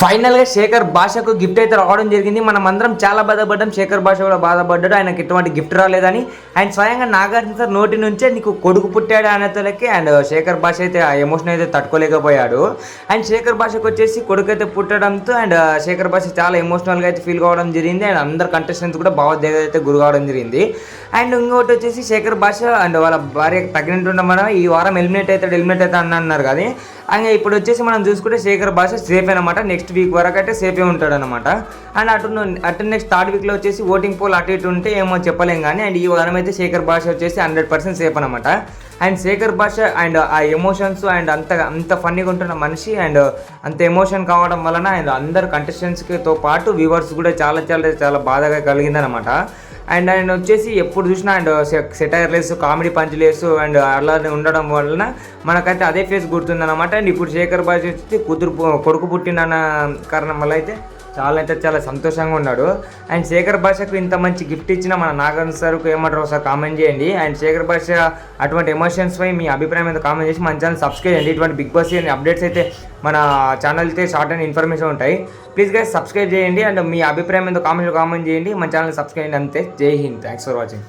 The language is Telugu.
ఫైనల్గా శేఖర్ భాషకు గిఫ్ట్ అయితే రావడం జరిగింది. మనం అందరం చాలా బాధపడ్డాం. శేఖర్ భాష కూడా బాధపడ్డాడు, ఆయనకి ఎటువంటి గిఫ్ట్ రాలేదని. అండ్ స్వయంగా నాగార్జున సార్ నోటి నుంచే నీకు కొడుకు పుట్టాడు అనేతలకి అండ్ శేఖర్ భాష అయితే ఆ ఎమోషన్ అయితే తట్టుకోలేకపోయాడు. అండ్ శేఖర్ భాషకు వచ్చేసి కొడుకు అయితే పుట్టడంతో అండ్ శేఖర్ భాష చాలా ఎమోషనల్గా అయితే ఫీల్ కావడం జరిగింది. అండ్ అందరు కంటెస్టెంట్స్ కూడా భావోద్వేగం అయితే గురి కావడం జరిగింది. అండ్ ఇంకోటి వచ్చేసి శేఖర్ భాష అండ్ వాళ్ళ భార్య ప్రెగ్నెంట్ ఉండడం ఈ వారం ఎలిమినేట్ అవుతాడు అన్నారు. కానీ అండ్ ఇప్పుడు వచ్చేసి మనం చూసుకుంటే శేఖర్ భాష సేఫ్ అనమాట. నెక్స్ట్ వీక్ వరకు అయితే సేఫే ఉంటాడు అనమాట. అండ్ అటు నెక్స్ట్ థర్డ్ వీక్లో వచ్చేసి ఓటింగ్ పోల్ అటు ఇటు ఉంటే ఏమో చెప్పలేం. కానీ అండ్ ఈ వారం అయితే శేఖర్ భాష వచ్చేసి 100% సేఫ్ అనమాట. అండ్ శేఖర్ భాష అండ్ ఆ ఎమోషన్స్ అండ్ అంత ఫన్నీగా ఉంటున్న మనిషి అండ్ అంత ఎమోషన్ కావడం వలన అండ్ అందరు కంటెస్టెంట్స్తో పాటు వ్యూవర్స్ కూడా చాలా చాలా చాలా బాధగా కలిగిందనమాట. అండ్ ఆయన వచ్చేసి ఎప్పుడు చూసినా అండ్ సెటైర్ లేసు, కామెడీ పంచులు వేసు అండ్ అలానే ఉండడం వలన మనకైతే అదే ఫేస్ గుర్తుందన్నమాట. అండ్ ఇప్పుడు శేఖర్ భాష వచ్చి కొడుకు పుట్టిన కారణం వల్ల అయితే చాలా సంతోషంగా ఉన్నాడు. అండ్ శేఖర్ భాషకు ఇంత మంచి గిఫ్ట్ ఇచ్చిన మన నాగార్జున సార్కు ఏమంటారు ఒకసారి కామెంట్ చేయండి. అండ్ శేఖర్ భాష అటువంటి ఎమోషన్స్పై మీ అభిప్రాయం అయితే కామెంట్ చేసి మన ఛానల్ సబ్స్క్రైబ్ చేయండి. ఇటువంటి బిగ్ బాస్ అప్డేట్స్ అయితే మన ఛానల్ అయితే షార్ట్ అండ్ ఇన్ఫర్మేషన్ ఉంటాయి. ప్లీజ్ గైస్ సబ్స్క్రైబ్ చేయండి. అండ్ మీ అభిప్రాయం ఏందో కామెంట్ చేయండి. మన ఛానల్ సబ్స్క్రైబ్ చేయండి. అంతే. జై హింద్. Thanks for watching.